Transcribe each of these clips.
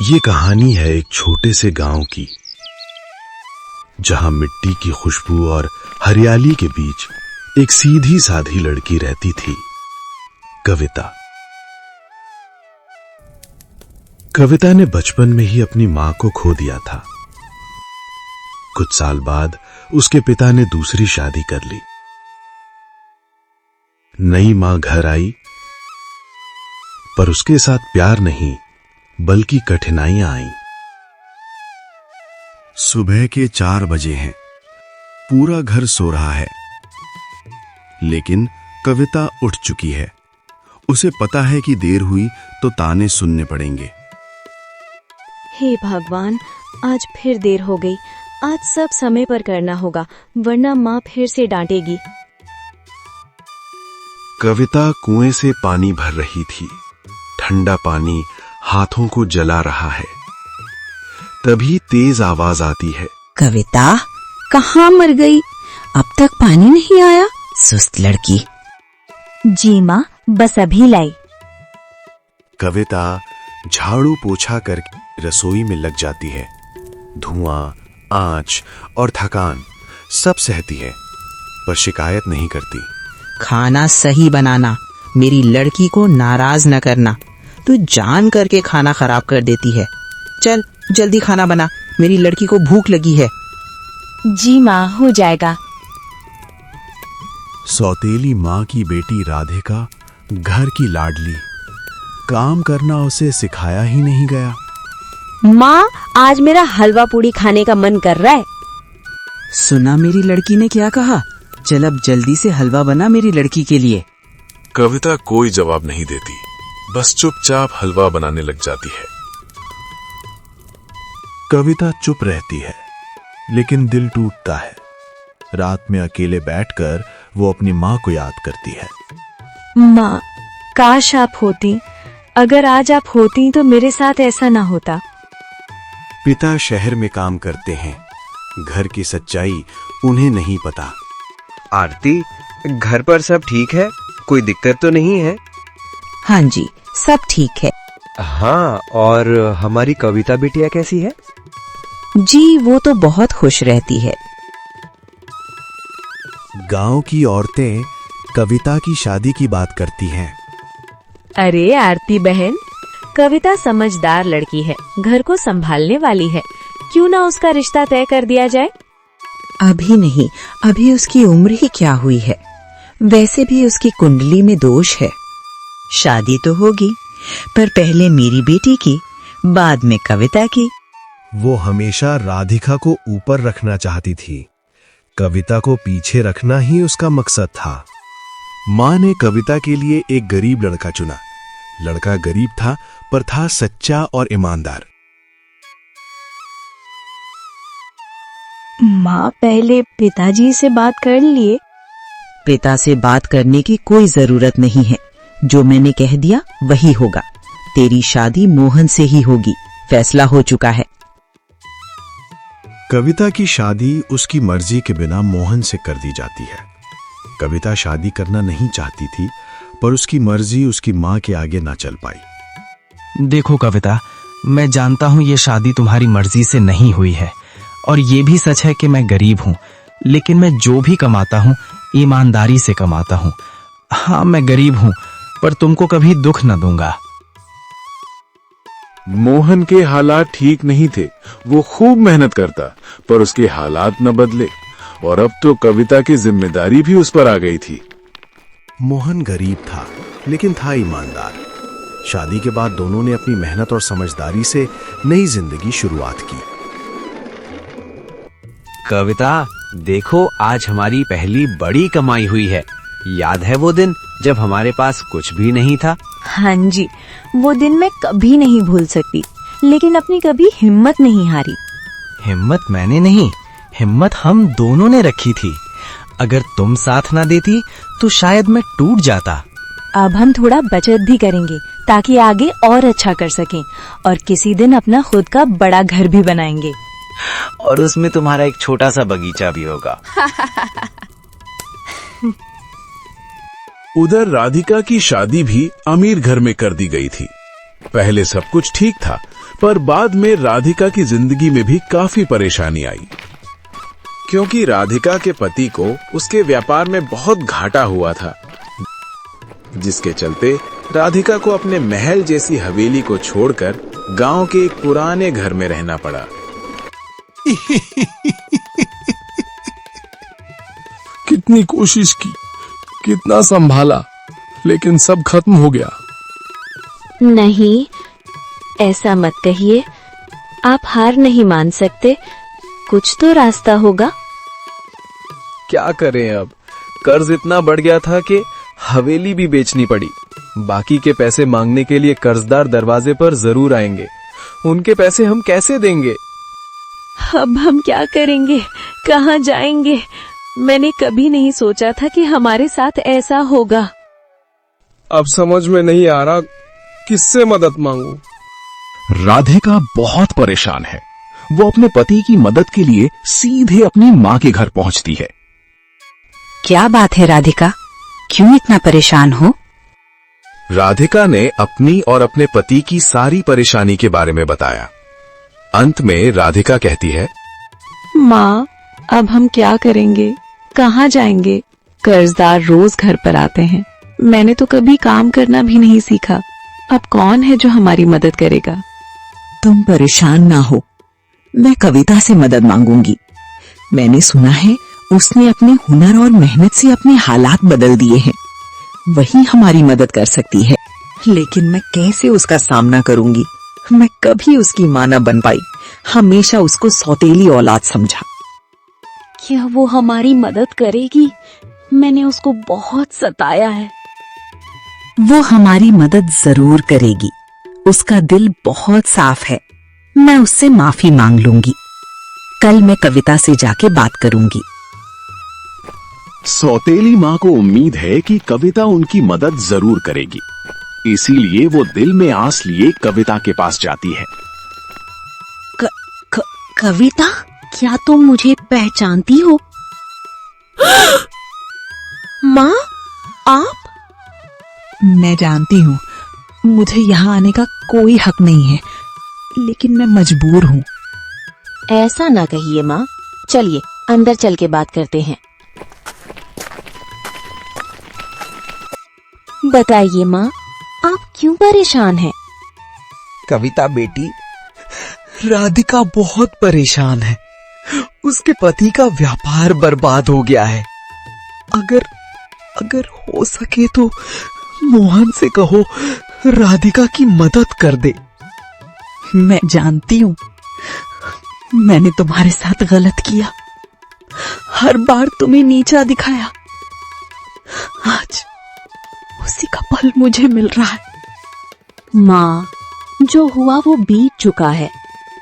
ये कहानी है एक छोटे से गांव की, जहां मिट्टी की खुशबू और हरियाली के बीच एक सीधी साधी लड़की रहती थी, कविता। कविता ने बचपन में ही अपनी मां को खो दिया था। कुछ साल बाद उसके पिता ने दूसरी शादी कर ली। नई मां घर आई, पर उसके साथ प्यार नहीं बल्कि कठिनाइयां आईं। सुबह के 4 बजे हैं। पूरा घर सो रहा है, लेकिन कविता उठ चुकी है। उसे पता है कि देर हुई तो ताने सुनने पड़ेंगे। हे भगवान, आज फिर देर हो गई। आज सब समय पर करना होगा, वरना माँ फिर से डांटेगी। कविता कुएं से पानी भर रही थी। ठंडा पानी हाथों को जला रहा है। तभी तेज आवाज आती है, कविता, कहाँ मर गई? अब तक पानी नहीं आया? सुस्त लड़की। जी माँ, बस अभी लाई। कविता झाड़ू पोछा करके रसोई में लग जाती है। धुआं, आंच और थकान सब सहती है, पर शिकायत नहीं करती। खाना सही बनाना, मेरी लड़की को नाराज न करना। तू जान करके खाना खराब कर देती है। चल जल्दी खाना बना, मेरी लड़की को भूख लगी है। जी माँ, हो जाएगा। सौतेली माँ की बेटी राधिका घर की लाडली, काम करना उसे सिखाया ही नहीं गया। माँ, आज मेरा हलवा पूड़ी खाने का मन कर रहा है। सुना मेरी लड़की ने क्या कहा? चल अब जल्दी से हलवा बना मेरी लड़की के लिए। कविता कोई जवाब नहीं देती, बस चुपचाप हलवा बनाने लग जाती है। कविता चुप रहती है, लेकिन दिल टूटता है। रात में अकेले बैठकर वो अपनी माँ को याद करती है। माँ, काश आप होती। अगर आज आप होती तो मेरे साथ ऐसा ना होता। पिता शहर में काम करते हैं, घर की सच्चाई उन्हें नहीं पता। आरती, घर पर सब ठीक है? कोई दिक्कत तो नहीं है? हाँ जी, सब ठीक है। हाँ, और हमारी कविता बिटिया कैसी है? जी, वो तो बहुत खुश रहती है। गांव की औरतें कविता की शादी की बात करती हैं। अरे आरती बहन, कविता समझदार लड़की है, घर को संभालने वाली है। क्यों ना उसका रिश्ता तय कर दिया जाए? अभी नहीं, अभी उसकी उम्र ही क्या हुई है। वैसे भी उसकी कुंडली में दोष है। शादी तो होगी, पर पहले मेरी बेटी की, बाद में कविता की। वो हमेशा राधिका को ऊपर रखना चाहती थी। कविता को पीछे रखना ही उसका मकसद था। माँ ने कविता के लिए एक गरीब लड़का चुना। लड़का गरीब था, पर था सच्चा और ईमानदार। माँ, पहले पिताजी से बात कर लिए। पिता से बात करने की कोई जरूरत नहीं है। जो मैंने कह दिया वही होगा। तेरी शादी मोहन से ही होगी, फैसला हो चुका है। कविता की शादी उसकी मर्जी के बिना मोहन से कर दी जाती है। कविता शादी करना नहीं चाहती थी, पर उसकी मर्जी उसकी माँ के आगे ना चल पाई। देखो कविता, मैं जानता हूँ ये शादी तुम्हारी मर्जी से नहीं हुई है, और ये भी सच है कि मैं गरीब हूँ, लेकिन मैं जो भी कमाता हूँ ईमानदारी से कमाता हूँ। हाँ, मैं गरीब हूँ, पर तुमको कभी दुख न दूंगा। मोहन के हालात ठीक नहीं थे। वो खूब मेहनत करता, पर उसके हालात न बदले, और अब तो कविता की जिम्मेदारी भी उस पर आ गई थी। मोहन गरीब था, लेकिन था ईमानदार। शादी के बाद दोनों ने अपनी मेहनत और समझदारी से नई जिंदगी शुरुआत की। कविता, देखो आज हमारी पहली बड़ी कमाई हुई है। याद है वो दिन जब हमारे पास कुछ भी नहीं था? हाँ जी, वो दिन मैं कभी नहीं भूल सकती, लेकिन अपनी कभी हिम्मत नहीं हारी। हिम्मत मैंने नहीं, हिम्मत हम दोनों ने रखी थी। अगर तुम साथ ना देती तो शायद मैं टूट जाता। अब हम थोड़ा बचत भी करेंगे, ताकि आगे और अच्छा कर सकें, और किसी दिन अपना खुद का बड़ा घर भी बनाएंगे। और उसमें तुम्हारा एक छोटा सा बगीचा भी होगा। उधर राधिका की शादी भी अमीर घर में कर दी गई थी। पहले सब कुछ ठीक था, पर बाद में राधिका की जिंदगी में भी काफी परेशानी आई, क्योंकि राधिका के पति को उसके व्यापार में बहुत घाटा हुआ था, जिसके चलते राधिका को अपने महल जैसी हवेली को छोड़कर गांव के एक पुराने घर में रहना पड़ा। कितनी कोशिश की, कितना संभाला, लेकिन सब खत्म हो गया। नहीं, ऐसा मत कहिए। आप हार नहीं मान सकते, कुछ तो रास्ता होगा। क्या करें अब, कर्ज इतना बढ़ गया था कि हवेली भी बेचनी पड़ी। बाकी के पैसे मांगने के लिए कर्जदार दरवाजे पर जरूर आएंगे। उनके पैसे हम कैसे देंगे? अब हम क्या करेंगे, कहाँ जाएंगे? मैंने कभी नहीं सोचा था कि हमारे साथ ऐसा होगा। अब समझ में नहीं आ रहा किससे मदद मांगू। राधिका बहुत परेशान है। वो अपने पति की मदद के लिए सीधे अपनी माँ के घर पहुंचती है। क्या बात है राधिका, क्यों इतना परेशान हो? राधिका ने अपनी और अपने पति की सारी परेशानी के बारे में बताया। अंत में राधिका कहती है, माँ, अब हम क्या करेंगे, कहाँ जाएंगे? कर्जदार रोज घर पर आते हैं। मैंने तो कभी काम करना भी नहीं सीखा। अब कौन है जो हमारी मदद करेगा? तुम परेशान ना हो, मैं कविता से मदद मांगूंगी। मैंने सुना है उसने अपने हुनर और मेहनत से अपने हालात बदल दिए हैं। वही हमारी मदद कर सकती है। लेकिन मैं कैसे उसका सामना करूंगी? मैं कभी उसकी मां न बन पाई, हमेशा उसको सौतेली औलाद समझा। क्या वो हमारी मदद करेगी? मैंने उसको बहुत सताया है। वो हमारी मदद जरूर करेगी। उसका दिल बहुत साफ है। मैं उससे माफी मांग लूंगी। कल मैं कविता से जाके बात करूंगी। सौतेली माँ को उम्मीद है कि कविता उनकी मदद जरूर करेगी, इसीलिए वो दिल में आस लिए कविता के पास जाती है। कविता, क्या तुम मुझे पहचानती हो? माँ, आप? मैं जानती हूँ मुझे यहाँ आने का कोई हक नहीं है, लेकिन मैं मजबूर हूँ। ऐसा ना कहिए माँ, चलिए अंदर चल के बात करते हैं। बताइए माँ, आप क्यों परेशान हैं? कविता बेटी, राधिका बहुत परेशान है। उसके पति का व्यापार बर्बाद हो गया है। अगर हो सके तो मोहन से कहो राधिका की मदद कर दे। मैं जानती हूँ मैंने तुम्हारे साथ गलत किया, हर बार तुम्हें नीचा दिखाया। आज उसी का फल मुझे मिल रहा है। माँ, जो हुआ वो बीत चुका है।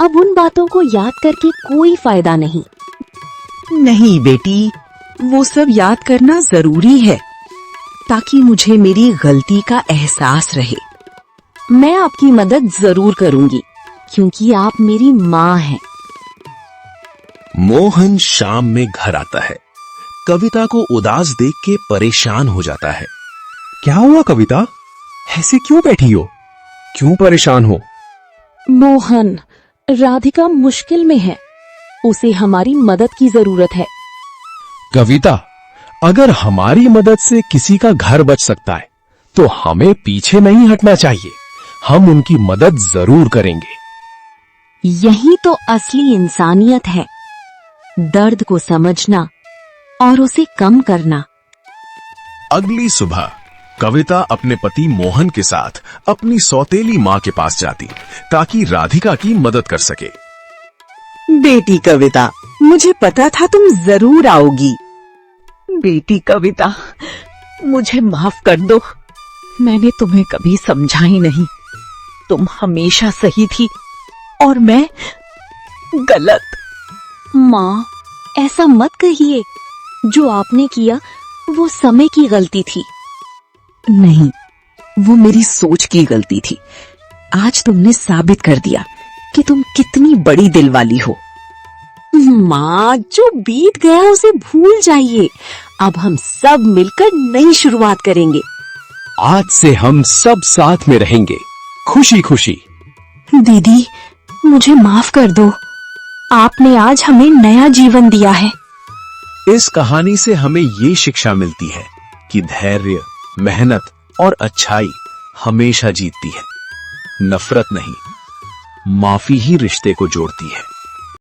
अब उन बातों को याद करके कोई फायदा नहीं। नहीं बेटी, वो सब याद करना जरूरी है, ताकि मुझे मेरी गलती का एहसास रहे। मैं आपकी मदद जरूर करूंगी, क्योंकि आप मेरी माँ हैं। मोहन शाम में घर आता है। कविता को उदास देख के परेशान हो जाता है। क्या हुआ कविता, ऐसे क्यों बैठी हो? क्यों परेशान हो? मोहन, राधिका मुश्किल में है। उसे हमारी मदद की जरूरत है। कविता, अगर हमारी मदद से किसी का घर बच सकता है तो हमें पीछे नहीं हटना चाहिए। हम उनकी मदद जरूर करेंगे। यही तो असली इंसानियत है, दर्द को समझना और उसे कम करना। अगली सुबह कविता अपने पति मोहन के साथ अपनी सौतेली माँ के पास जाती, ताकि राधिका की मदद कर सके। बेटी कविता, मुझे पता था तुम जरूर आओगी। बेटी कविता, मुझे माफ कर दो। मैंने तुम्हें कभी समझा ही नहीं। तुम हमेशा सही थी और मैं गलत। माँ, ऐसा मत कहिए। जो आपने किया वो समय की गलती थी। नहीं, वो मेरी सोच की गलती थी। आज तुमने साबित कर दिया कि तुम कितनी बड़ी दिल वाली हो। माँ, जो बीत गया उसे भूल जाइए। अब हम सब मिलकर नई शुरुआत करेंगे। आज से हम सब साथ में रहेंगे, खुशी खुशी। दीदी, मुझे माफ कर दो। आपने आज हमें नया जीवन दिया है। इस कहानी से हमें ये शिक्षा मिलती है कि धैर्य, मेहनत और अच्छाई हमेशा जीतती है। नफरत नहीं, माफी ही रिश्ते को जोड़ती है।